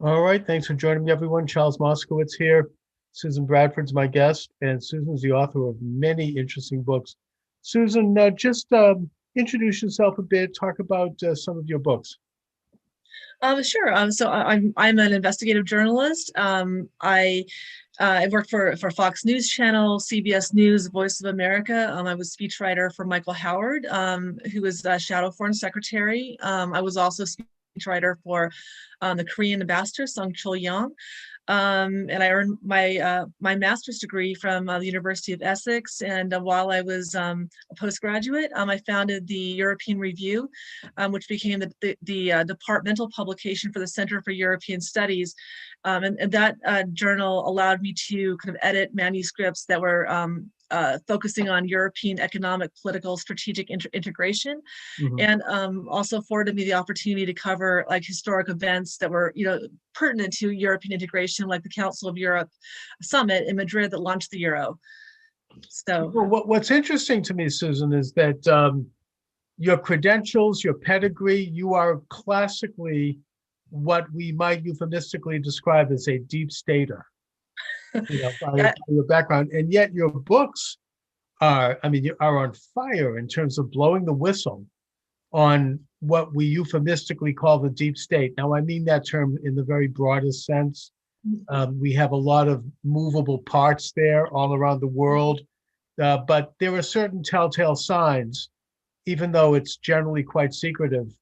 All right, thanks for joining me, everyone. Charles Moscowitz here. Susan Bradford's my guest, and Susan's the author of many interesting books. Susan, just introduce yourself a bit, talk about some of your books. Sure. I'm an investigative journalist. I worked for Fox News Channel, CBS News, Voice of America. I was speechwriter for Michael Howard, who was Shadow Foreign Secretary. I was also speechwriter for the Korean ambassador, Sung Chul-young. And I earned my master's degree from the University of Essex. And while I was a postgraduate, I founded the European Review, which became the departmental publication for the Center for European Studies. And that journal allowed me to kind of edit manuscripts that were focusing on European economic, political, strategic integration, Mhm. and also afforded me the opportunity to cover like historic events that were, pertinent to European integration, like the Council of Europe summit in Madrid that launched the euro. So, Well, what's interesting to me, Susan, is that your credentials, your pedigree, you are classically what we might euphemistically describe as a deep stater, by yeah, your background, and yet your books you are on fire in terms of blowing the whistle on what we euphemistically call the deep state. Now, I mean that term in the very broadest sense. We have a lot of movable parts there all around the world, but there are certain telltale signs, even though it's generally quite secretive,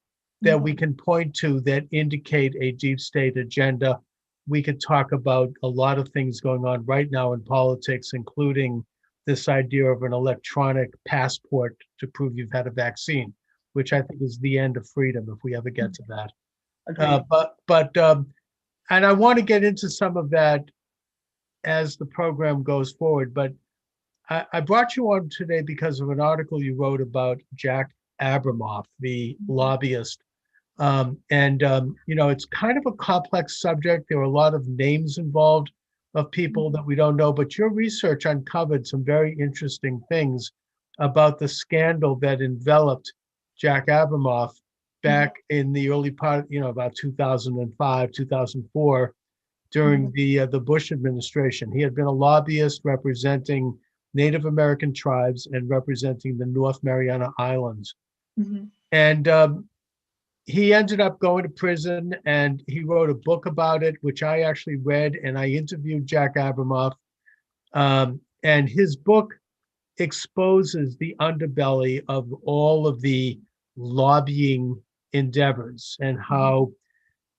that we can point to that indicate a deep state agenda. We could talk about a lot of things going on right now in politics, including this idea of an electronic passport to prove you've had a vaccine, which I think is the end of freedom if we ever get to that. agreed. And I want to get into some of that as the program goes forward. But I brought you on today because of an article you wrote about Jack Abramoff, the lobbyist. It's kind of a complex subject. There are a lot of names involved of people that we don't know, but your research uncovered some very interesting things about the scandal that enveloped Jack Abramoff back in the early part, about 2005, 2004, during the Bush administration. He had been a lobbyist representing Native American tribes and representing the North Mariana Islands. Mhm. And he ended up going to prison, and he wrote a book about it, which I actually read, and I interviewed Jack Abramoff. And his book exposes the underbelly of all of the lobbying endeavors and how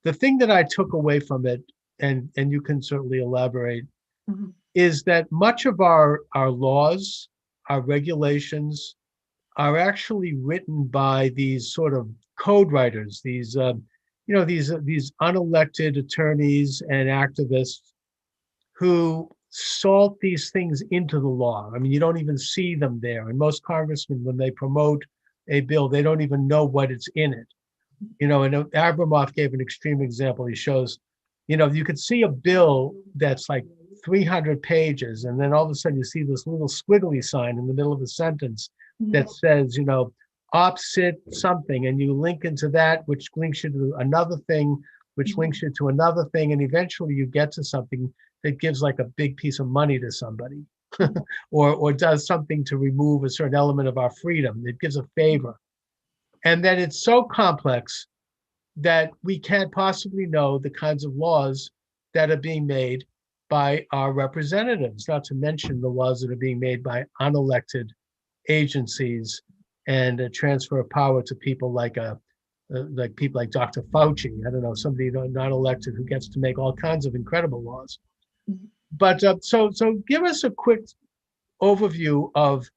the thing that I took away from it, and you can certainly elaborate, Mhm. is that much of our laws, our regulations, are actually written by these sort of code writers, these unelected attorneys and activists who salt these things into the law. I mean, you don't even see them there. And most congressmen, when they promote a bill, they don't even know what it's in it. And Abramoff gave an extreme example. He shows, you could see a bill that's like 300 pages, and then all of a sudden you see this little squiggly sign in the middle of a sentence that says, opposite something, and you link into that, which links you to another thing, which links you to another thing, and eventually you get to something that gives like a big piece of money to somebody, or does something to remove a certain element of our freedom. It gives a favor, and then it's so complex that we can't possibly know the kinds of laws that are being made by our representatives, not to mention the laws that are being made by unelected agencies and a transfer of power to people like people like Dr. Fauci. I don't know, somebody not elected who gets to make all kinds of incredible laws. But so give us a quick overview of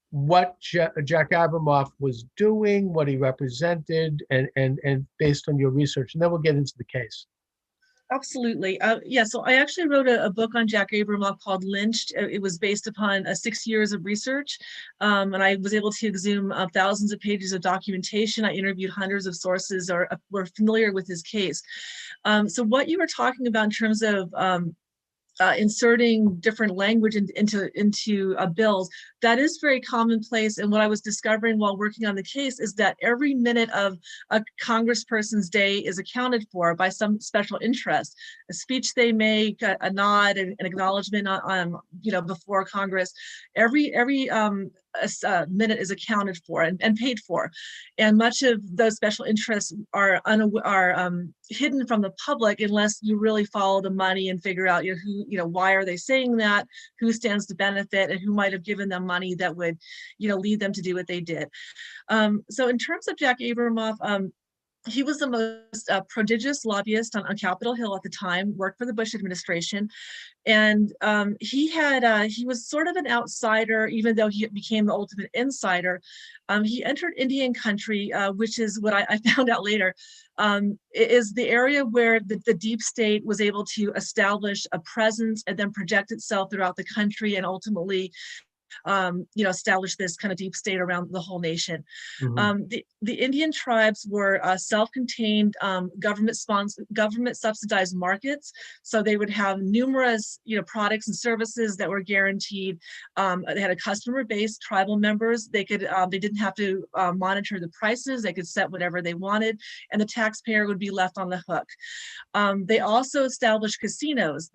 what Jack Abramoff was doing, what he represented, and based on your research, and then we'll get into the case. Absolutely. Yeah, so I actually wrote a book on Jack Abramoff called Lynched. It was based upon 6 years of research, and I was able to exhume thousands of pages of documentation. I interviewed hundreds of sources or were familiar with his case. So what you were talking about in terms of inserting different language into bills. That is very commonplace. And what I was discovering while working on the case is that every minute of a congressperson's day is accounted for by some special interest. A speech they make, a nod, an acknowledgement on before Congress. Every minute is accounted for and paid for, and much of those special interests are hidden from the public unless you really follow the money and figure out why are they saying that, who stands to benefit, and who might have given them money that would lead them to do what they did. So in terms of Jack Abramoff, he was the most prodigious lobbyist on Capitol Hill at the time, worked for the Bush administration. And he was sort of an outsider, even though he became the ultimate insider. He entered Indian country, which is what I found out later, is the area where the deep state was able to establish a presence and then project itself throughout the country and ultimately establish this kind of deep state around the whole nation. Mhm. The Indian tribes were self-contained, government subsidized markets. So they would have numerous, products and services that were guaranteed. They had a customer base, tribal members. They didn't have to monitor the prices. They could set whatever they wanted, and the taxpayer would be left on the hook. They also established casinos.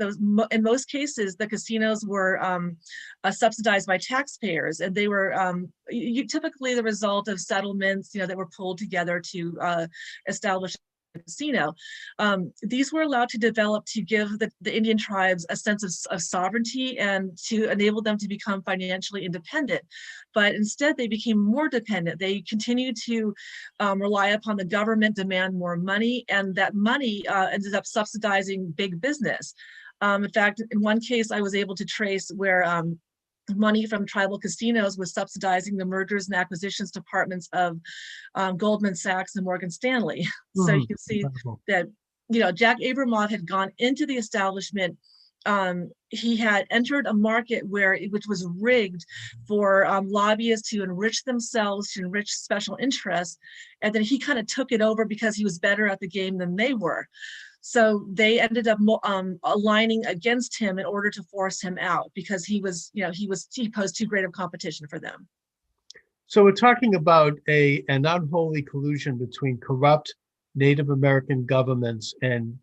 In most cases, the casinos were subsidized by taxpayers, and they were typically the result of settlements, that were pulled together to establish a casino. These were allowed to develop to give the Indian tribes a sense of sovereignty and to enable them to become financially independent. But instead, they became more dependent. They continued to rely upon the government, demand more money, and that money ended up subsidizing big business. In fact, in one case, I was able to trace where money from tribal casinos was subsidizing the mergers and acquisitions departments of Goldman Sachs and Morgan Stanley. So you can see Incredible. that, Jack Abramoff had gone into the establishment. He had entered a market which was rigged for lobbyists to enrich themselves, to enrich special interests. And then he kind of took it over because he was better at the game than they were. So they ended up aligning against him in order to force him out because he posed too great of competition for them. So we're talking about an unholy collusion between corrupt Native American governments and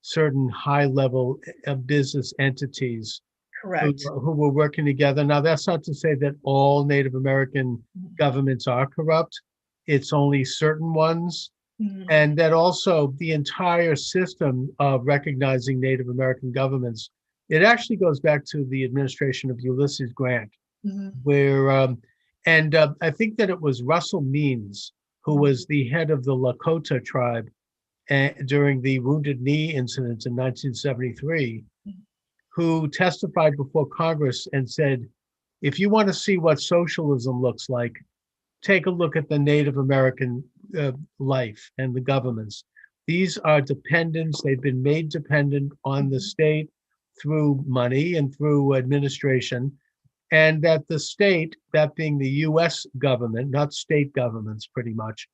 certain high-level business entities Correct. who were working together. Now, that's not to say that all Native American governments are corrupt. It's only certain ones. Mhm. And that also the entire system of recognizing Native American governments, it actually goes back to the administration of Ulysses Grant, Mhm. where, I think that it was Russell Means, who was the head of the Lakota tribe during the Wounded Knee incident in 1973, who testified before Congress and said, if you want to see what socialism looks like, take a look at the Native American life and the governments. These are dependents. They've been made dependent on the state through money and through administration, and that the state, that being the US government, not state governments pretty much,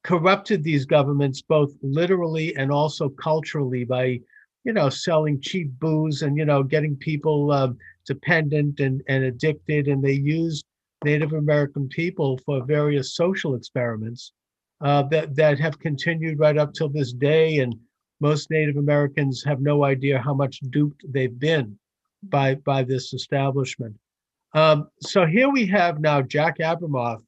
corrupted these governments both literally and also culturally by, selling cheap booze and, getting people dependent and addicted. And they used Native American people for various social experiments that have continued right up till this day. And most Native Americans have no idea how much duped they've been by this establishment. So here we have now Jack Abramoff,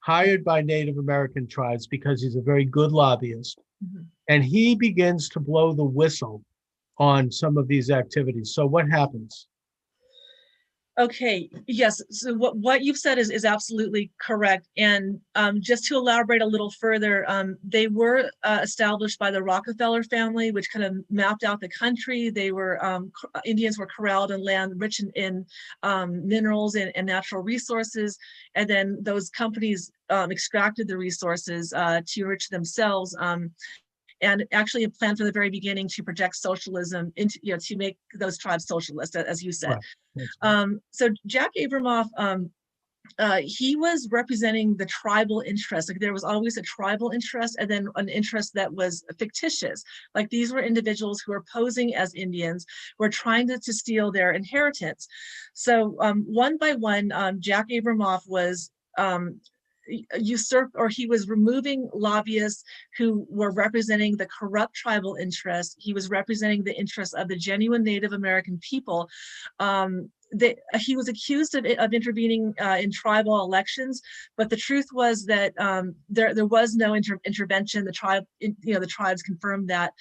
hired by Native American tribes because he's a very good lobbyist. Mhm. And he begins to blow the whistle on some of these activities. So what happens? Okay, yes. So what you've said is absolutely correct. And just to elaborate a little further, they were established by the Rockefeller family, which kind of mapped out the country. They were Indians were corralled in land rich in minerals and natural resources, and then those companies extracted the resources to enrich themselves. And actually planned from the very beginning to project socialism into, to make those tribes socialist, as you said. Right. That's right. So Jack Abramoff he was representing the tribal interest. Like there was always a tribal interest and then an interest that was fictitious. Like these were individuals who were posing as Indians, were trying to steal their inheritance. So one by one, Jack Abramoff was usurped, or he was removing lobbyists who were representing the corrupt tribal interests. He was representing the interests of the genuine Native American people. He was accused of intervening in tribal elections, but the truth was that there was no intervention. The tribes confirmed that,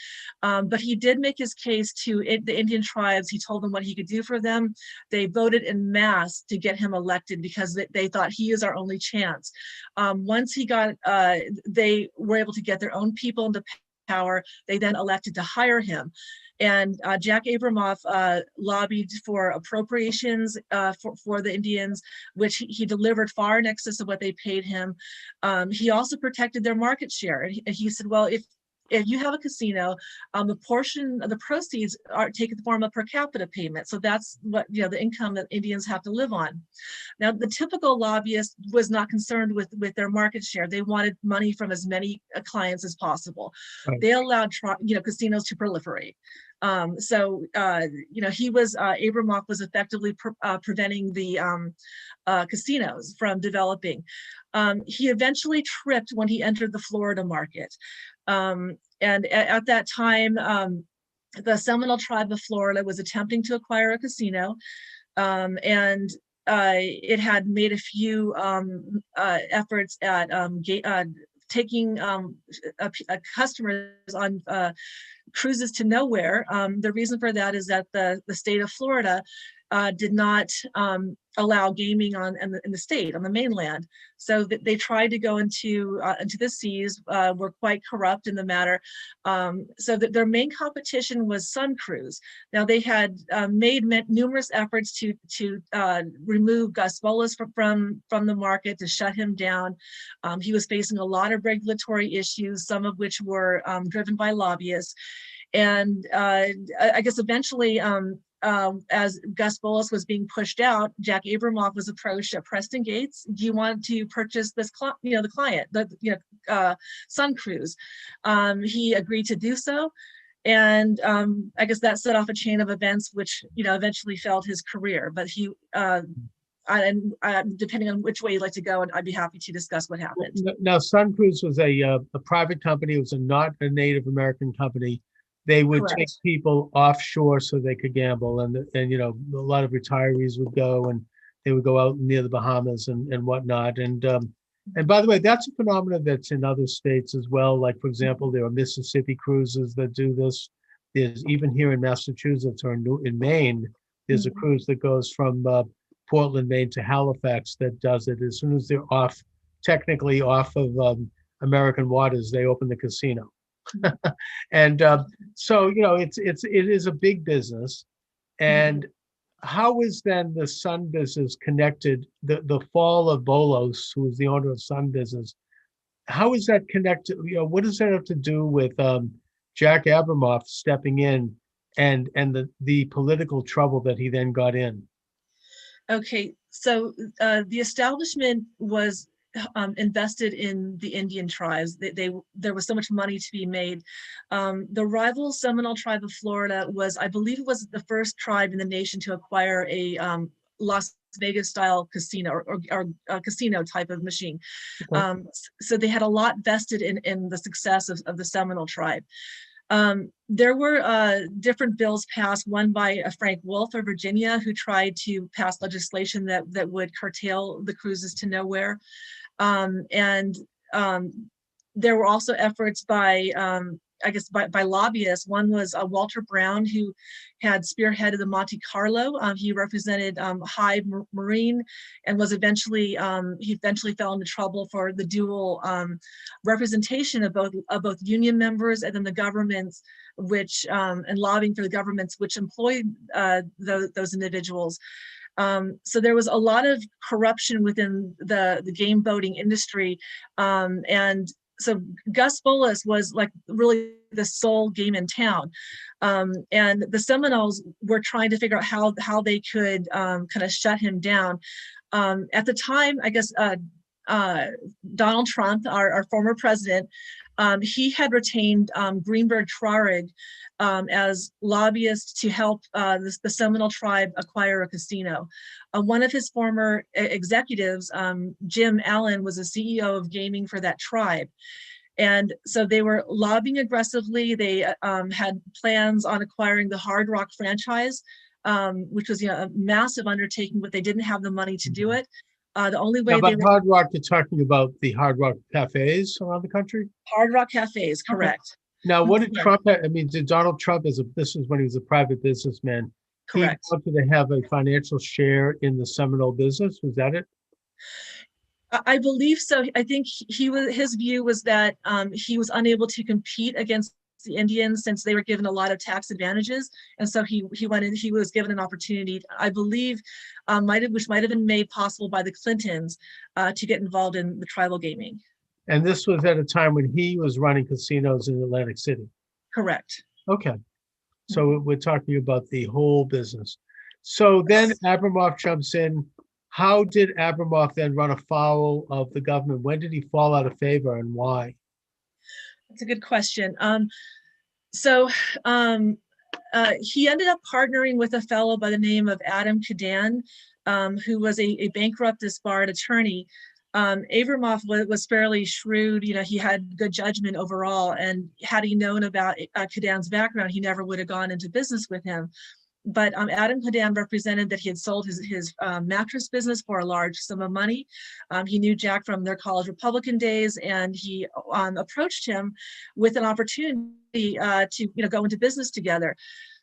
but he did make his case to the Indian tribes. He told them what he could do for them. They voted en masse to get him elected because they thought he is our only chance. Once he got, they were able to get their own people into power. They then elected to hire him. And Jack Abramoff lobbied for appropriations for the Indians, which he delivered far in excess of what they paid him. He also protected their market share. And he said, well, if you have a casino, the portion of the proceeds are taken in the form of per capita payment. So that's what, the income that Indians have to live on. Now, the typical lobbyist was not concerned with their market share. They wanted money from as many clients as possible. Right. They allowed, casinos to proliferate. Abramoff was effectively preventing the casinos from developing. He eventually tripped when he entered the Florida market. And at that time, the Seminole tribe of Florida was attempting to acquire a casino, and it had made a few efforts at taking customers on cruises to nowhere. The reason for that is that the state of Florida did not allow gaming in the state, on the mainland. So they tried to go into the seas, were quite corrupt in the matter. So that their main competition was Sun Cruise. Now they had made numerous efforts to remove Gus Bolas from the market, to shut him down. He was facing a lot of regulatory issues, some of which were driven by lobbyists. And I guess eventually, as Gus Bolas was being pushed out, Jack Abramoff was approached at Preston Gates. Do you want to purchase this, the client, Sun Cruise? He agreed to do so. And I guess that set off a chain of events, which, eventually failed his career. But he, depending on which way you'd like to go, and I'd be happy to discuss what happened. Now, Sun Cruise was a private company. It was not a Native American company. They would Correct. take people offshore so they could gamble, and a lot of retirees would go, and they would go out near the Bahamas and whatnot. And by the way, that's a phenomenon that's in other states as well. Like, for example, there are Mississippi cruises that do this. There's even here in Massachusetts or in Maine, there's a cruise that goes from Portland, Maine to Halifax that does it. As soon as they're technically off of American waters, they open the casino. And so it is a big business. And how is then the Sun business connected? The fall of Bolos, who was the owner of Sun business, how is that connected? What does that have to do with Jack Abramoff stepping in and the political trouble that he then got in? Okay, so the establishment was invested in the Indian tribes. There was so much money to be made. The rival Seminole tribe of Florida was, I believe it was the first tribe in the nation to acquire a Las Vegas style casino or casino type of machine. Okay. So they had a lot vested in the success of the Seminole tribe. There were different bills passed, one by Frank Wolf of Virginia, who tried to pass legislation that would curtail the cruises to nowhere. There were also efforts by lobbyists. One was Walter Brown, who had spearheaded the Monte Carlo. He represented Hive Marine, and was eventually fell into trouble for the dual representation of both union members and then the governments, which and lobbying for the governments which employed those individuals. So there was a lot of corruption within the game boating industry, and so Gus Bolas was like really the sole game in town, and the Seminoles were trying to figure out how they could kind of shut him down. At the time, I guess Donald Trump, our former president, he had retained Greenberg Traurig as lobbyist to help the Seminole tribe acquire a casino. One of his former executives, Jim Allen, was a CEO of gaming for that tribe. And so they were lobbying aggressively. They had plans on acquiring the Hard Rock franchise, which was a massive undertaking, but they didn't have the money to do it. The only way By Hard Rock, you're talking about the Hard Rock cafes around the country? Hard Rock cafes, correct. Okay. Now, what did Trump have? I mean, did Donald Trump, this was when he was a private businessman, correct. He wanted to have a financial share in the Seminole business? Was that it? I believe so. I think his view was that he was unable to compete against the Indians since they were given a lot of tax advantages, and so he was given an opportunity, I believe, which might have been made possible by the Clintons, to get involved in the tribal gaming. And this was at a time when he was running casinos in Atlantic City. Correct. Okay, so we're talking about the whole business. So then Abramoff jumps in. How did Abramoff then run afoul of the government? When did he fall out of favor and why? That's a good question. He ended up partnering with a fellow by the name of Adam Cadan, who was a bankrupt, disbarred attorney. Abramoff was fairly shrewd. He had good judgment overall. And had he known about Cadan's background, he never would have gone into business with him. But Adam Cadan represented that he had sold his mattress business for a large sum of money. He knew Jack from their college Republican days, and he approached him with an opportunity to go into business together.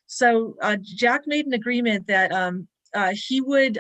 So Jack made an agreement that he would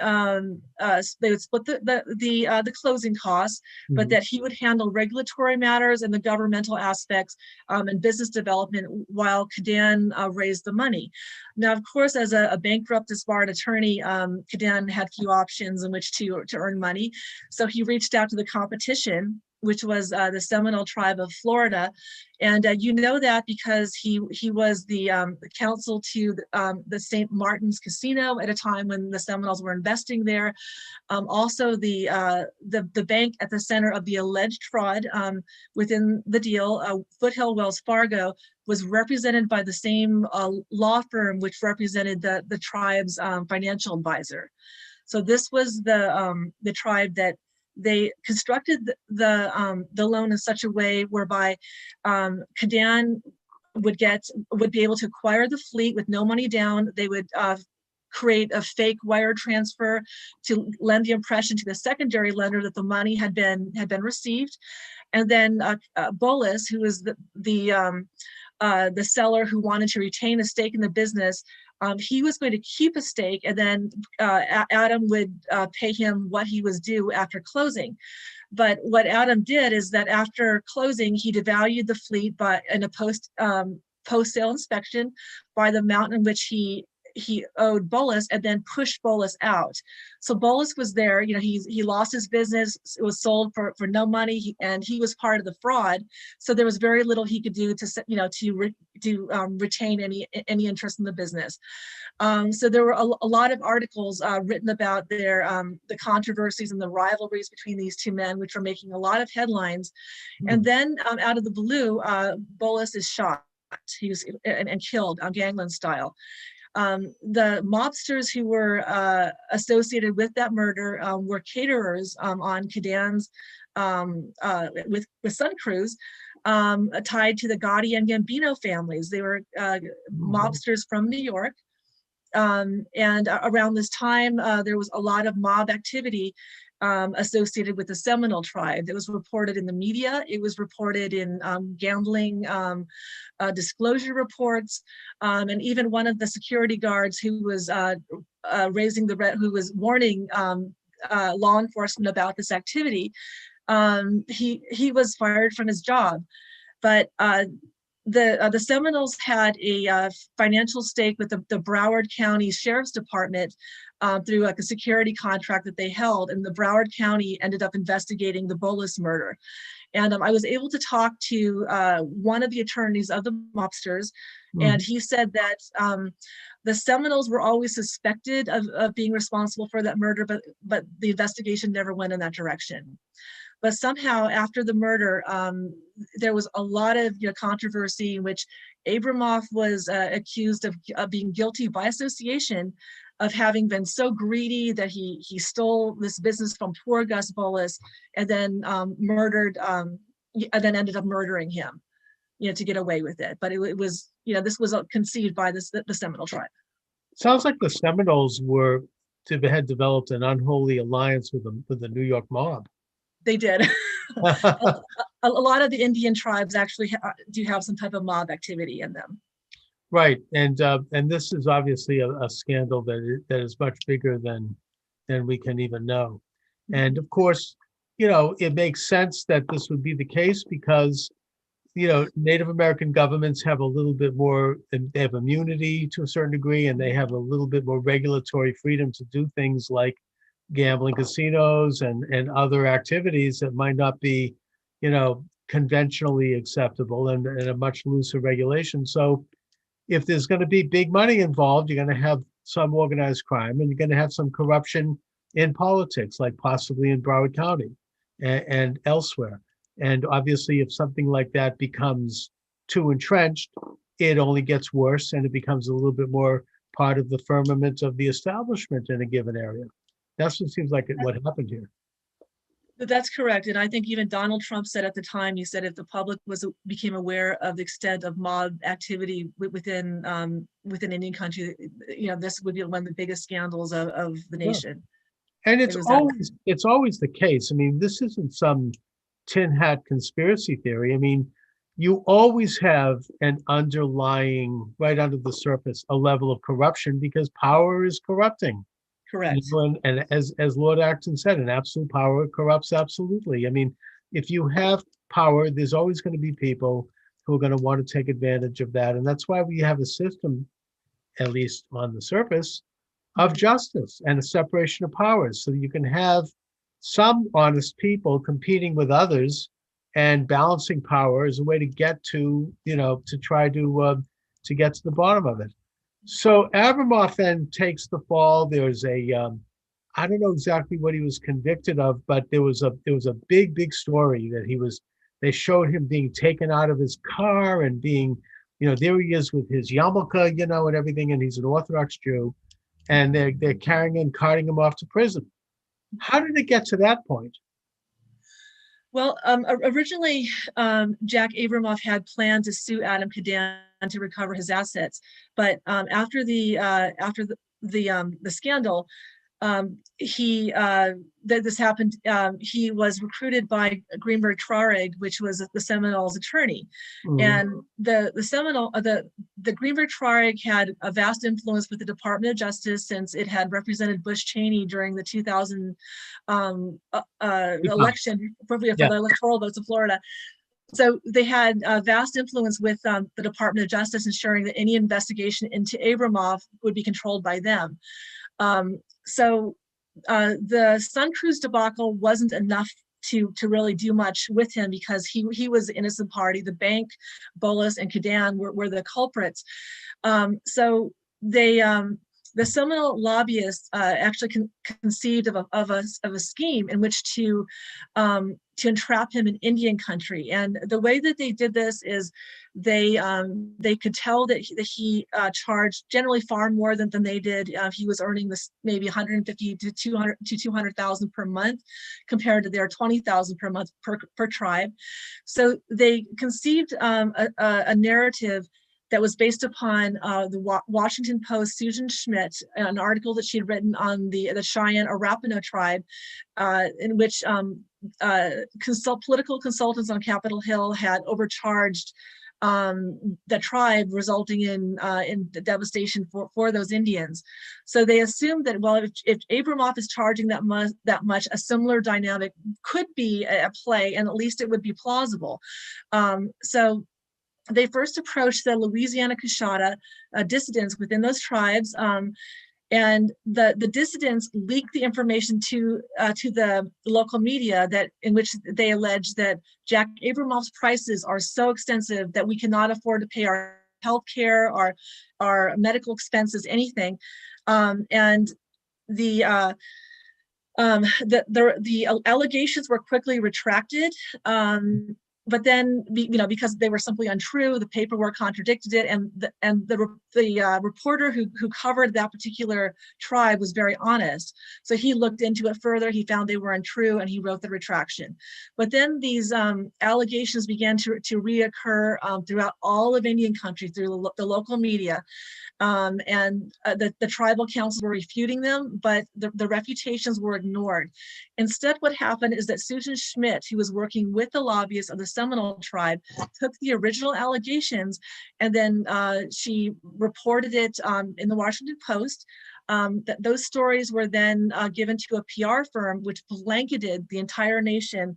they would split the closing costs, but that he would handle regulatory matters and the governmental aspects and business development while Cadan raised the money. Now, of course, as a bankrupt, disbarred attorney, Cadan had few options in which to earn money, so he reached out to the competition, which was the Seminole tribe of Florida. And you know that because he was the counsel to the St. Martin's Casino at a time when the Seminoles were investing there. Also, the bank at the center of the alleged fraud within the deal, Foothill Wells Fargo, was represented by the same law firm which represented the tribe's financial advisor. So this was the tribe that they constructed the loan in such a way whereby Cadan would be able to acquire the fleet with no money down. They would create a fake wire transfer to lend the impression to the secondary lender that the money had been received, and then Bolus, who was the seller who wanted to retain a stake in the business, he was going to keep a stake, and then Adam would pay him what he was due after closing. But what Adam did is that after closing, he devalued the fleet in a post-sale inspection by the amount in which he owed Bolus, and then pushed Bolus out. So Bolus was there, he lost his business, it was sold for no money, and he was part of the fraud. So there was very little he could do to retain any interest in the business. So there were a lot of articles written about the controversies and the rivalries between these two men, which were making a lot of headlines. And then out of the blue, Bolus is shot. He was and killed gangland style. The mobsters who were associated with that murder were caterers on Cadan's with Sun Cruise, tied to the Gotti and Gambino families. They were mobsters from New York. And around this time, there was a lot of mob activity associated with the Seminole tribe. It was reported in the media. It was reported in gambling disclosure reports, and even one of the security guards who was who was warning law enforcement about this activity, he was fired from his job. But the Seminoles had a financial stake with the Broward County Sheriff's Department through like a security contract that they held, and the Broward County ended up investigating the Bolus murder. And I was able to talk to one of the attorneys of the mobsters, and he said that the Seminoles were always suspected of being responsible for that murder, but the investigation never went in that direction. But somehow after the murder, there was a lot of controversy in which Abramoff was accused of being guilty by association of having been so greedy that he stole this business from poor Gus Bolus and then murdered, and then ended up murdering him, to get away with it. But it was, this was conceived by the Seminole tribe. Sounds like the Seminoles had developed an unholy alliance with the New York mob. They did. A lot of the Indian tribes actually do have some type of mob activity in them. Right, and this is obviously a scandal that is much bigger than we can even know. And of course, it makes sense that this would be the case because, Native American governments have a little bit more, they have immunity to a certain degree, and they have a little bit more regulatory freedom to do things like gambling casinos and other activities that might not be, conventionally acceptable and a much looser regulation. So if there's going to be big money involved, you're going to have some organized crime and you're going to have some corruption in politics, like possibly in Broward County and elsewhere. And obviously, if something like that becomes too entrenched, it only gets worse and it becomes a little bit more part of the firmament of the establishment in a given area. That's what seems like what happened here. That's correct. And I think even Donald Trump said at the time, he said if the public became aware of the extent of mob activity within Indian country, this would be one of the biggest scandals of the nation. Yeah. And it's always the case. I mean, this isn't some tin hat conspiracy theory. I mean, you always have an underlying, right under the surface, a level of corruption because power is corrupting. Correct. And as Lord Acton said, an absolute power corrupts absolutely. I mean, if you have power, there's always going to be people who are going to want to take advantage of that. And that's why we have a system, at least on the surface, of justice and a separation of powers. So you can have some honest people competing with others and balancing power as a way to get to, to try to get to the bottom of it. So Abramoff then takes the fall. There's I don't know exactly what he was convicted of, but there was a big story that they showed him being taken out of his car and being, there he is with his yarmulke, and everything, and he's an Orthodox Jew, and they're carting him off to prison. How did it get to that point? Well, originally, Jack Abramoff had planned to sue Adam Cadan to recover his assets, but after the scandal, this happened. He was recruited by Greenberg Traurig, which was the Seminoles' attorney, and the Greenberg Traurig had a vast influence with the Department of Justice since it had represented Bush Cheney during the 2000 election for the electoral votes of Florida. So they had vast influence with the Department of Justice, ensuring that any investigation into Abramoff would be controlled by them. So the Sun Cruise debacle wasn't enough to really do much with him because he was the innocent party. The bank, Bolus, and Cadan were the culprits. So the Seminole lobbyists actually conceived of a scheme in which to entrap him in Indian country. And the way that they did this is they could tell that he charged generally far more than they did. He was earning this maybe 150 to 200,000 per month compared to their 20,000 per month per tribe. So they conceived a narrative that was based upon the Washington Post, Susan Schmidt, an article that she had written on the Cheyenne Arapaho tribe, in which political consultants on Capitol Hill had overcharged the tribe, resulting in the devastation for those Indians. So they assumed that, well, if Abramoff is charging that much, a similar dynamic could be at play, and at least it would be plausible. So they first approached the Louisiana Coushatta dissidents within those tribes, and the dissidents leaked the information to the local media that in which they alleged that Jack Abramoff's prices are so extensive that we cannot afford to pay our health care, our medical expenses, anything. And the allegations were quickly retracted. But then, because they were simply untrue, the paperwork contradicted it, and the reporter who covered that particular tribe was very honest. So he looked into it further. He found they were untrue, and he wrote the retraction. But then these allegations began to reoccur throughout all of Indian country through the local media. And the tribal councils were refuting them, but the refutations were ignored. Instead, what happened is that Susan Schmidt, who was working with the lobbyists of the Seminole tribe, took the original allegations, and then she reported it in the Washington Post. Those stories were then given to a PR firm, which blanketed the entire nation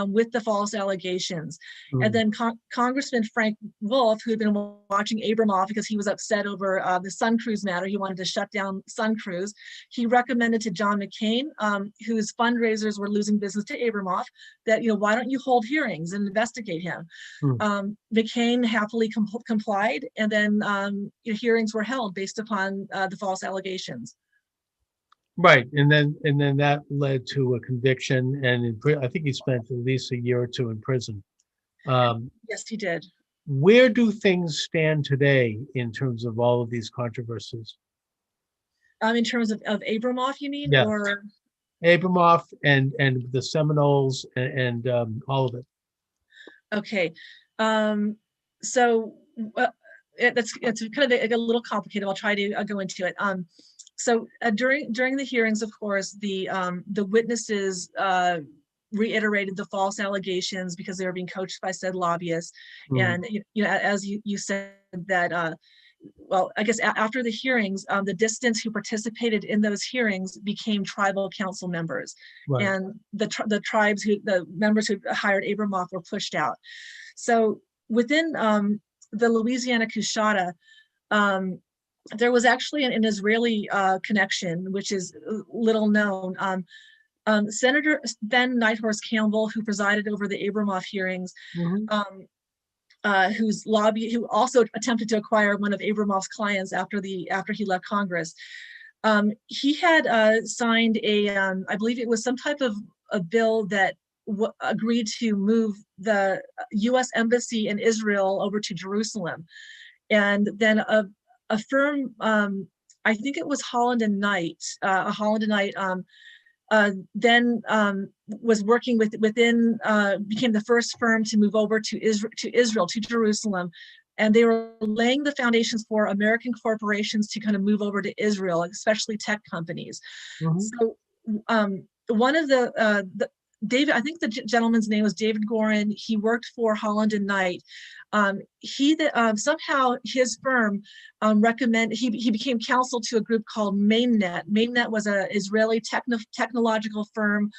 with the false allegations. And then Congressman Frank Wolf, who had been watching Abramoff because he was upset over the Sun Cruise matter, he wanted to shut down Sun Cruise, he recommended to John McCain, whose fundraisers were losing business to Abramoff, that, why don't you hold hearings and investigate him? McCain happily complied, and then hearings were held based upon the false allegations. Right, and then that led to a conviction, and I think he spent at least a year or two in prison. Yes, he did. Where do things stand today in terms of all of these controversies? In terms of Abramoff, you mean? Yeah. Or Abramoff and the Seminoles and all of it. Okay, so it's kind of a little complicated. I'll try to go into it. So during the hearings, of course, the witnesses reiterated the false allegations because they were being coached by said lobbyists. And as you said that, well, I guess after the hearings, the dissidents who participated in those hearings became tribal council members, right. And the tribes the members who hired Abramoff were pushed out. So within the Louisiana Coushatta, there was actually an Israeli connection, which is little known. Senator Ben Nighthorse Campbell, who presided over the Abramoff hearings, who also attempted to acquire one of Abramoff's clients after he left Congress. He had signed I believe it was some type of a bill that agreed to move the U.S. Embassy in Israel over to Jerusalem, and then a firm, I think it was Holland and Knight, then was working became the first firm to move over to Israel, to Jerusalem. And they were laying the foundations for American corporations to kind of move over to Israel, especially tech companies. So one of David, I think the gentleman's name was David Gorin. He worked for Holland and Knight. Somehow his firm recommended, he became counsel to a group called MainNet. MainNet was an Israeli technological firm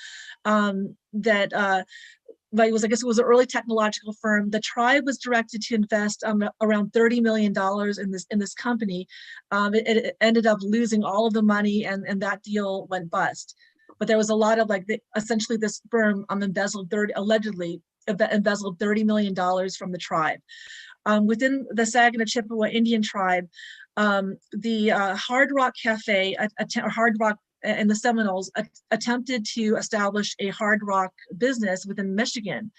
but it was an early technological firm. The tribe was directed to invest around $30 million in this company. It ended up losing all of the money, and that deal went bust. But there was a lot of essentially this firm allegedly embezzled $30 million from the tribe. Within the Saginaw Chippewa Indian tribe, the Hard Rock Cafe, Hard Rock and the Seminoles attempted to establish a hard rock business within Michigan.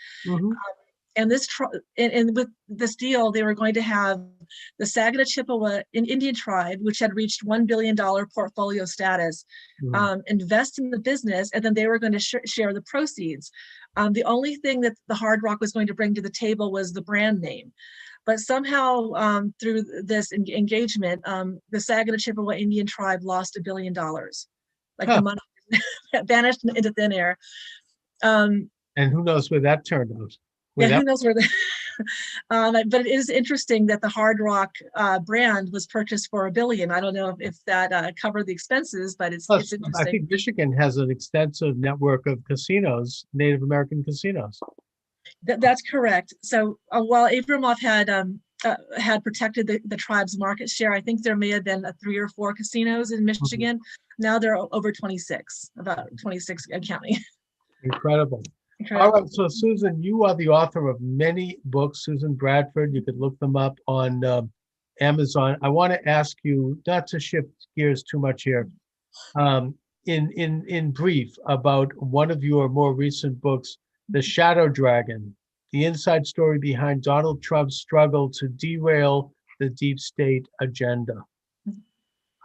And with this deal, they were going to have the Saginaw Chippewa Indian tribe, which had reached $1 billion portfolio status, invest in the business, and then they were going to share the proceeds. The only thing that the Hard Rock was going to bring to the table was the brand name. But somehow through this engagement, the Saginaw Chippewa Indian tribe lost $1 billion. The money vanished into thin air. And who knows where that turned out? Who knows where but it is interesting that the Hard Rock brand was purchased for $1 billion. I don't know if that covered the expenses, but it's interesting. I think Michigan has an extensive network of casinos, Native American casinos. That's correct. So while Abramoff had protected the tribe's market share, I think there may have been 3 or 4 casinos in Mhm. Michigan. Now there are over 26, about 26 county. Incredible. All Incredible. right, so Susan, you are the author of many books, Susan Bradford. You could look them up on Amazon. I want to ask you not to shift gears too much here. Um, in brief, about one of your more recent books, The Shadow Dragon, the inside story behind Donald Trump's struggle to derail the deep state agenda.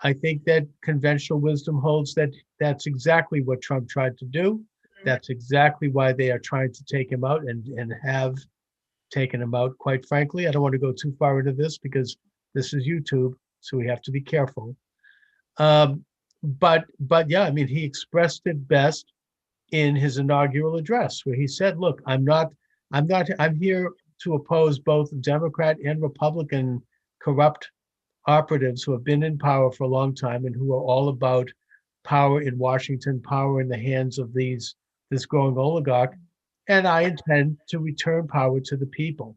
I think that conventional wisdom holds that that's exactly what Trump tried to do. That's exactly why they are trying to take him out and have taken him out, quite frankly. I don't want to go too far into this because this is YouTube, so we have to be careful. Um, but yeah, I mean, he expressed it best in his inaugural address, where he said, "Look, I'm here to oppose both Democrat and Republican corrupt operatives who have been in power for a long time and who are all about power in Washington, power in the hands of this growing oligarch, and I intend to return power to the people."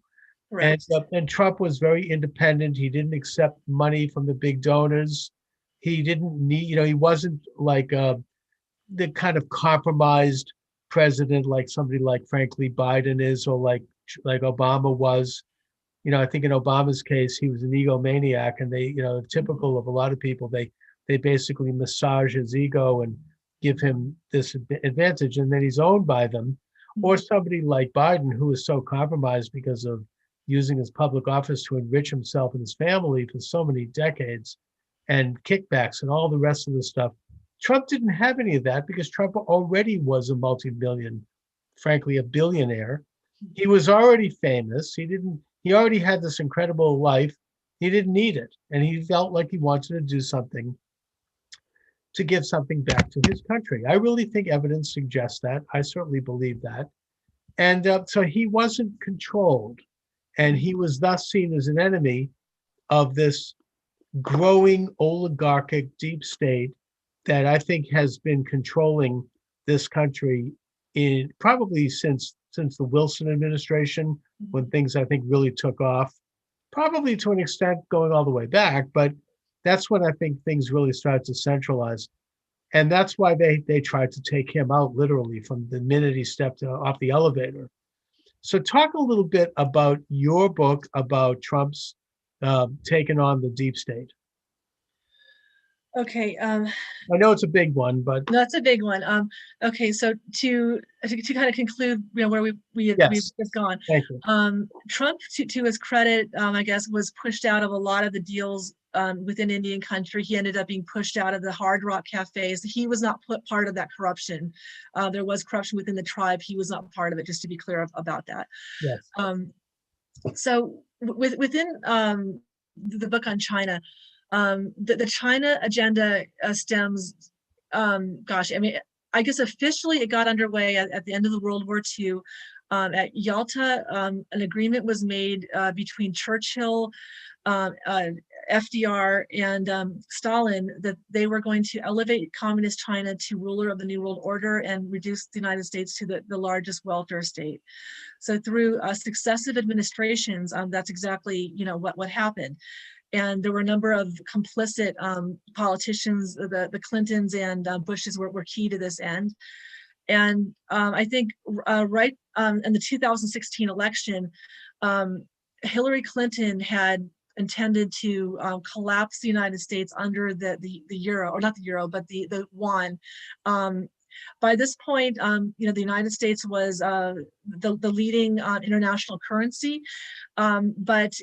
Correct. And Trump was very independent. He didn't accept money from the big donors. He didn't need, he wasn't like the kind of compromised president like somebody like frankly Biden is, or like Obama was. I think in Obama's case, he was an egomaniac, and they, typical of a lot of people, they basically massage his ego and give him this advantage, and then he's owned by them. Or somebody like Biden, who is so compromised because of using his public office to enrich himself and his family for so many decades, and kickbacks and all the rest of the stuff. Trump didn't have any of that because Trump already was a multi-million, frankly, a billionaire. He was already famous. He already had this incredible life. He didn't need it. And he felt like he wanted to do something to give something back to his country. I really think evidence suggests that. I certainly believe that. And so he wasn't controlled. And he was thus seen as an enemy of this growing oligarchic deep state that I think has been controlling this country in probably since the Wilson administration, when things I think really took off, probably to an extent going all the way back, but that's when I think things really started to centralize. And that's why they tried to take him out literally from the minute he stepped off the elevator. So talk a little bit about your book about Trump's taking on the deep state. Okay. I know it's a big one, but That's a big one. Okay, so to kind of conclude, where we've yes, just gone. thank you. Trump, to his credit, I guess, was pushed out of a lot of the deals within Indian country. He ended up being pushed out of the Hard Rock cafes. He was not part of that corruption. There was corruption within the tribe. He was not part of it. Just to be clear about that. Yes. So within the book on China. The China agenda stems, gosh, I mean, I guess officially it got underway at the end of the World War II. At Yalta, an agreement was made between Churchill, FDR, and Stalin that they were going to elevate communist China to ruler of the New World Order and reduce the United States to the largest welfare state. So through successive administrations, that's exactly what happened. And there were a number of complicit politicians. The Clintons and Bushes were key to this end. And I think right in the 2016 election, Hillary Clinton had intended to collapse the United States under the euro, or not the euro, but the yuan. By this point, the United States was the leading international currency, but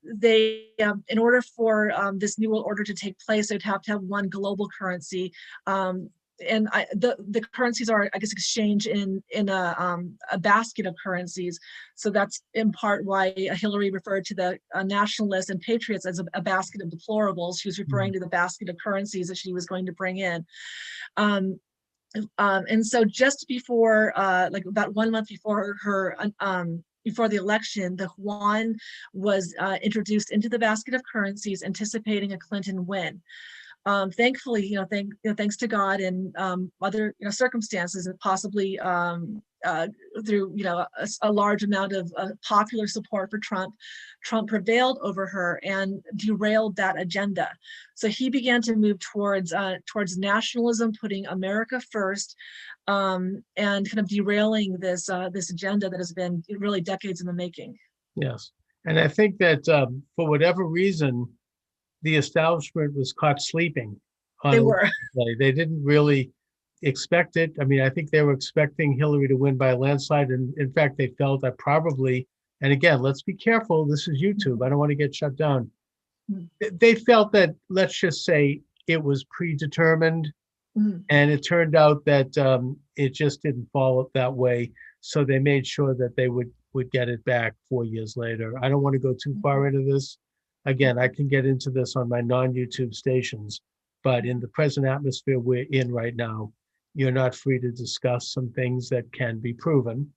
they, in order for this new world order to take place, they'd have to have one global currency. And the currencies are, I guess, exchanged in a basket of currencies. So that's in part why Hillary referred to the nationalists and patriots as a basket of deplorables. She was referring to the basket of currencies that she was going to bring in. And so just before, like about 1 month before before the election, the yuan was introduced into the basket of currencies, anticipating a Clinton win. thankfully, thanks to God and other circumstances, and possibly through a large amount of popular support for Trump, Trump prevailed over her and derailed that agenda. So he began to move towards nationalism, putting America first, and kind of derailing this agenda that has been really decades in the making. Yes, and I think that for whatever reason, the establishment was caught sleeping on They were. Day. They didn't really expect it. I mean, I think they were expecting Hillary to win by a landslide, and in fact, they felt that probably. And again, let's be careful. This is YouTube. I don't want to get shut down. They felt that, let's just say, it was predetermined, and it turned out that it just didn't fall that way. So they made sure that they would get it back 4 years later. I don't want to go too far into this. Again, I can get into this on my non-YouTube stations, but in the present atmosphere we're in right now, you're not free to discuss some things that can be proven.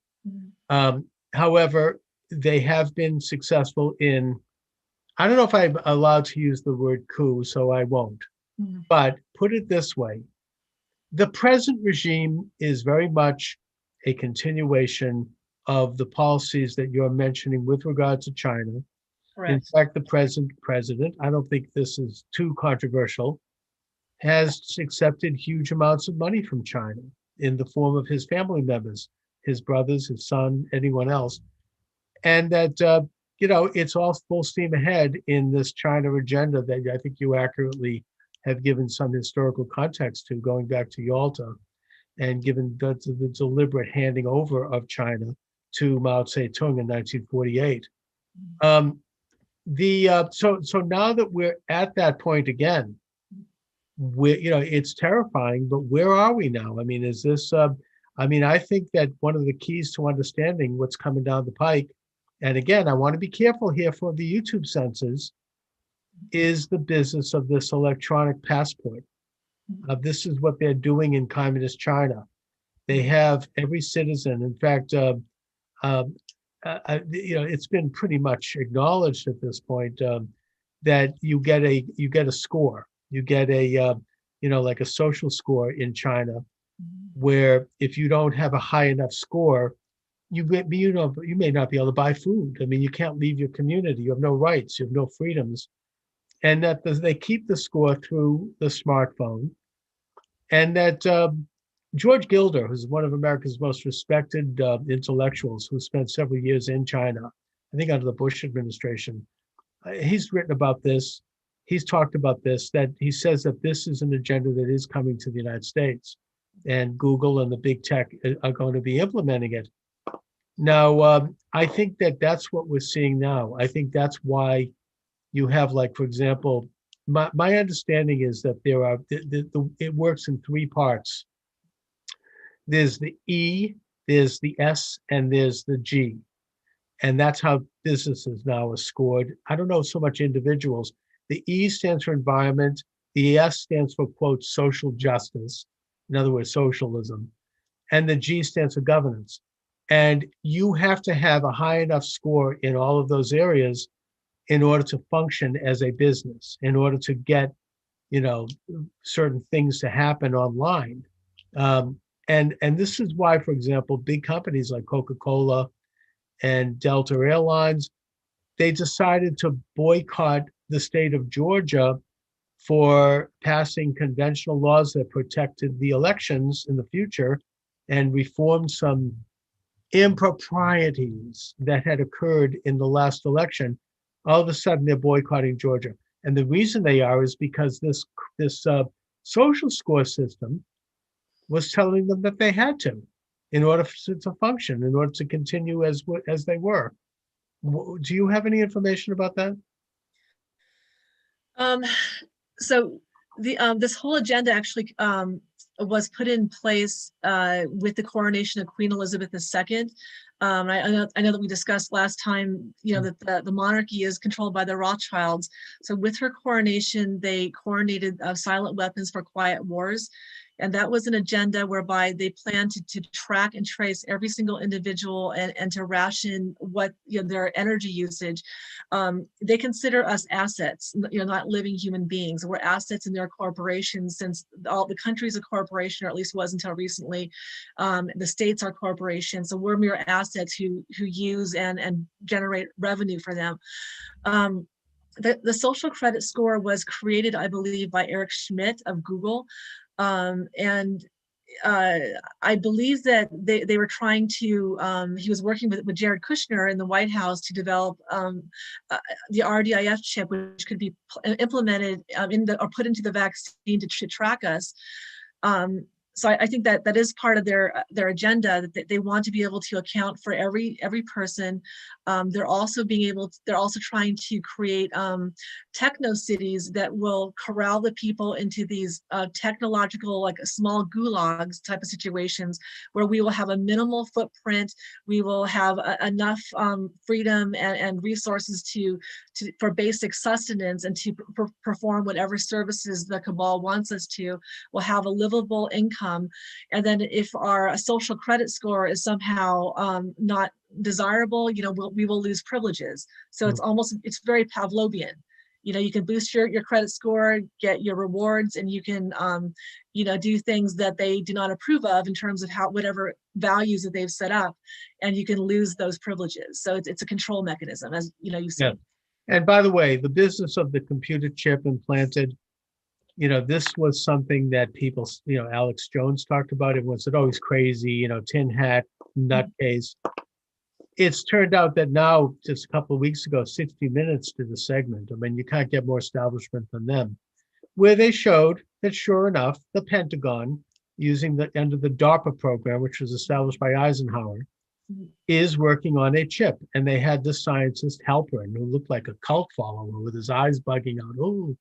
However, they have been successful in, I don't know if I'm allowed to use the word coup, so I won't, but put it this way. The present regime is very much a continuation of the policies that you're mentioning with regard to China. Correct. In fact, the present president, I don't think this is too controversial, has accepted huge amounts of money from China in the form of his family members, his brothers, his son, anyone else. And that, it's all full steam ahead in this China agenda that I think you accurately have given some historical context to, going back to Yalta, and given the deliberate handing over of China to Mao Zedong in 1948. So now that we're at that point again, it's terrifying, but where are we now? I mean, is this, I think that one of the keys to understanding what's coming down the pike, and again, I want to be careful here for the YouTube censors, is the business of this electronic passport. This is what they're doing in communist China. They have every citizen. In fact, it's been pretty much acknowledged at this point that you get a score. You get a like a social score in China, where if you don't have a high enough score, you may not be able to buy food. I mean, you can't leave your community. You have no rights. You have no freedoms, and that they keep the score through the smartphone, and that. George Gilder, who's one of America's most respected intellectuals, who spent several years in China, I think under the Bush administration, he's written about this. He's talked about this, that he says that this is an agenda that is coming to the United States, and Google and the big tech are going to be implementing it. Now, I think that that's what we're seeing now. I think that's why you have, like, for example, my understanding is that there are, it works in three parts. There's the E, there's the S, and there's the G. And that's how businesses now are scored. I don't know so much individuals. The E stands for environment. The S stands for, quote, social justice. In other words, socialism. And the G stands for governance. And you have to have a high enough score in all of those areas in order to function as a business, in order to get, certain things to happen online. And this is why, for example, big companies like Coca-Cola and Delta Airlines, they decided to boycott the state of Georgia for passing conventional laws that protected the elections in the future and reformed some improprieties that had occurred in the last election. All of a sudden, they're boycotting Georgia. And the reason they are is because this social score system was telling them that they had to, in order to function, in order to continue as they were. Do you have any information about that? So this whole agenda actually was put in place with the coronation of Queen Elizabeth II. I know that we discussed last time, that the monarchy is controlled by the Rothschilds. So with her coronation, they coronated silent weapons for quiet wars. And that was an agenda whereby they planned to track and trace every single individual and to ration what, their energy usage. They consider us assets, not living human beings. We're assets in their corporations, since all the country's a corporation, or at least was until recently. The states are corporations, so we're mere assets who use and generate revenue for them. The social credit score was created, I believe, by Eric Schmidt of Google. And I believe that they were trying to, he was working with Jared Kushner in the White House to develop the RDIF chip, which could be implemented or put into the vaccine to track us. So I think that is part of their agenda, that they want to be able to account for every person. They're also trying to create techno cities that will corral the people into these technological, like small gulags type of situations, where we will have a minimal footprint. We will have enough freedom and resources for basic sustenance and to perform whatever services the cabal wants us to. We'll have a livable income. And then if our social credit score is somehow not desirable, we will lose privileges. So it's very Pavlovian. You can boost your credit score, get your rewards, and you can, do things that they do not approve of in terms of whatever values that they've set up, and you can lose those privileges. So it's a control mechanism, as you said. Yeah. And by the way, the business of the computer chip implanted, this was something that people, Alex Jones talked about. Everyone said, oh, he's crazy, tin hat, nutcase. It's turned out that now, just a couple of weeks ago, 60 Minutes did a segment. I mean, you can't get more establishment than them, where they showed that, sure enough, the Pentagon, using under the DARPA program, which was established by Eisenhower, is working on a chip. And they had the scientist Halperin, who looked like a cult follower with his eyes bugging out, oh,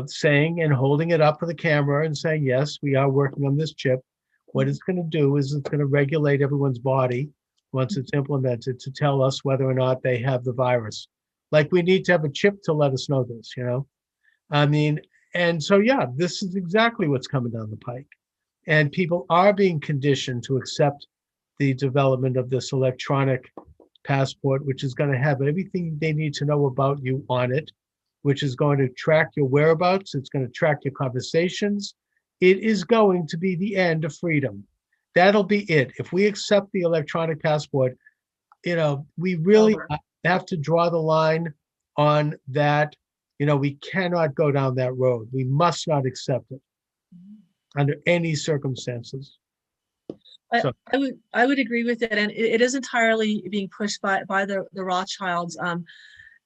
saying and holding it up for the camera and saying, yes, we are working on this chip. What it's going to do is it's going to regulate everyone's body once it's implemented to tell us whether or not they have the virus. Like, we need to have a chip to let us know this, I mean, and so, yeah, this is exactly what's coming down the pike. And people are being conditioned to accept the development of this electronic passport, which is going to have everything they need to know about you on it, which is going to track your whereabouts. It's going to track your conversations. It is going to be the end of freedom. That'll be it. If we accept the electronic passport, we really have to draw the line on that. We cannot go down that road. We must not accept it under any circumstances. I would agree with it, and it is entirely being pushed by the Rothschilds.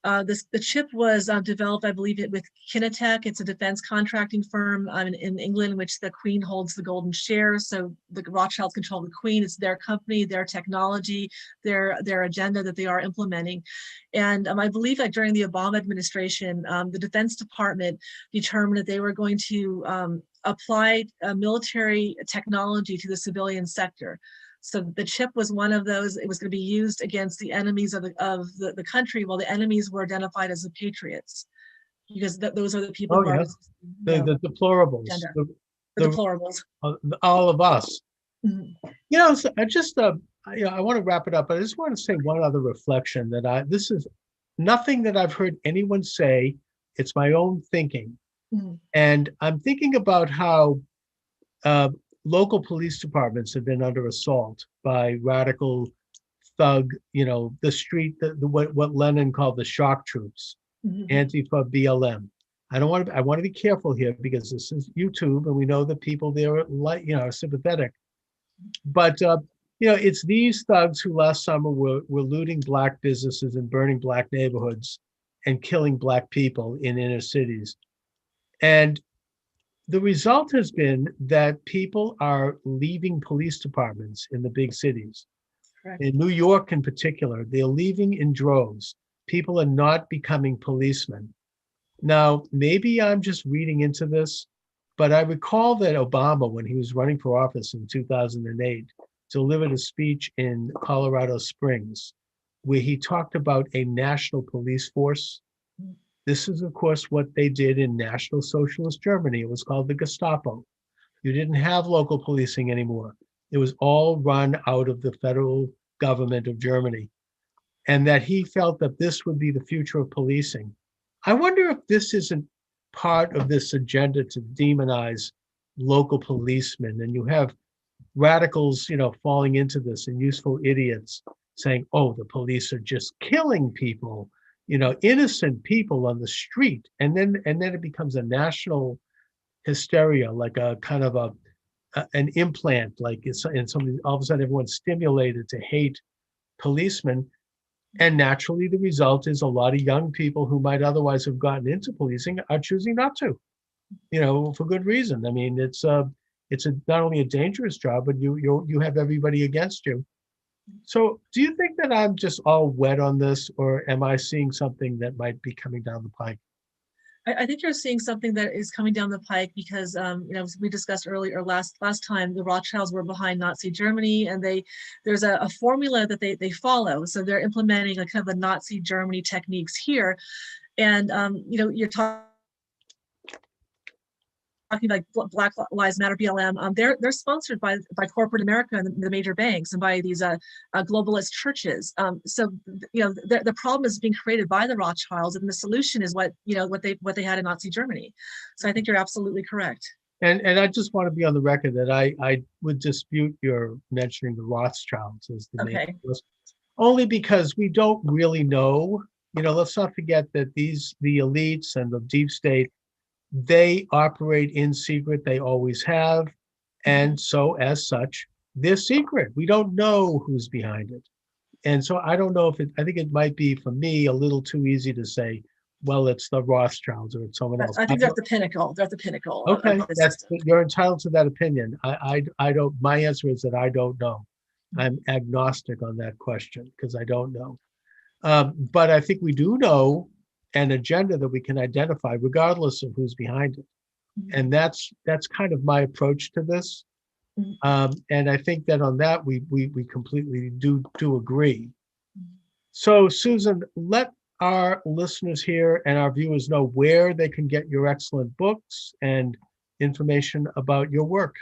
The chip was developed, I believe, with Kinetech. It's a defense contracting firm in England, in which the Queen holds the golden share. So the Rothschilds control the Queen. It's their company, their technology, their agenda that they are implementing. And I believe that during the Obama administration, the Defense Department determined that they were going to apply military technology to the civilian sector. So the chip was one of those. It was going to be used against the enemies of the country, while the enemies were identified as the patriots, because those are the people who are the deplorables. The deplorables. All of us. Mm-hmm. So I want to wrap it up, but I just want to say one other reflection that this is nothing that I've heard anyone say. It's my own thinking. Mm-hmm. And I'm thinking about how local police departments have been under assault by radical thug, the street, what Lenin called the shock troops, Antifa, BLM. I want to be careful here, because this is YouTube and we know that people there are sympathetic. But, it's these thugs who last summer were looting Black businesses and burning Black neighborhoods and killing Black people in inner cities. And the result has been that people are leaving police departments in the big cities. Correct. In New York in particular, they're leaving in droves. People are not becoming policemen. Now, maybe I'm just reading into this, but I recall that Obama, when he was running for office in 2008, delivered a speech in Colorado Springs, where he talked about a national police force. This is, of course, what they did in National Socialist Germany. It was called the Gestapo. You didn't have local policing anymore. It was all run out of the federal government of Germany, and that he felt that this would be the future of policing. I wonder if this isn't part of this agenda to demonize local policemen, and you have radicals, falling into this, and useful idiots saying, "Oh, the police are just killing people, innocent people on the street," and then it becomes a national hysteria, like a kind of an implant, like and somebody, all of a sudden everyone's stimulated to hate policemen. And naturally, the result is a lot of young people who might otherwise have gotten into policing are choosing not to, for good reason. I mean, it's not only a dangerous job, but you have everybody against you. So do you think that I'm just all wet on this, or am I seeing something that might be coming down the pike? I think you're seeing something that is coming down the pike because, we discussed earlier, last time, the Rothschilds were behind Nazi Germany, and there's a formula that they follow. So they're implementing a kind of the Nazi Germany techniques here. And, you're talking like Black Lives Matter, BLM, they're sponsored by corporate America and the major banks and by these globalist churches. So the problem is being created by the Rothschilds, and the solution is what they had in Nazi Germany. So I think you're absolutely correct. And I just want to be on the record that I would dispute your mentioning the Rothschilds as the name, only because we don't really know. Let's not forget that the elites and the deep state, they operate in secret. They always have. And so as such, they're secret. We don't know who's behind it. And so I don't know I think it might be, for me, a little too easy to say, well, it's the Rothschilds or it's someone else. I think they're at the pinnacle. They're at the pinnacle. Okay, you're entitled to that opinion. I don't, my answer is that I don't know. I'm agnostic on that question because I don't know. But I think we do know an agenda that we can identify regardless of who's behind it. And that's kind of my approach to this. And I think that on that, we completely do agree. So Susan, let our listeners here and our viewers know where they can get your excellent books and information about your work.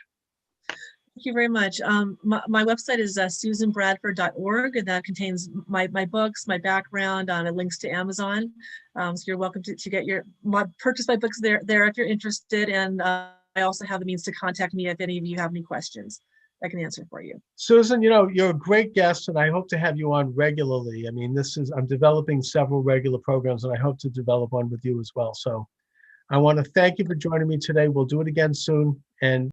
Thank you very much. My website is susanbradford.org, and that contains my books, my background, and links to Amazon. So you're welcome to get purchase my books there if you're interested. And I also have the means to contact me if any of you have any questions I can answer for you. Susan, you're a great guest, and I hope to have you on regularly. I mean, I'm developing several regular programs, and I hope to develop one with you as well. So I want to thank you for joining me today. We'll do it again soon. And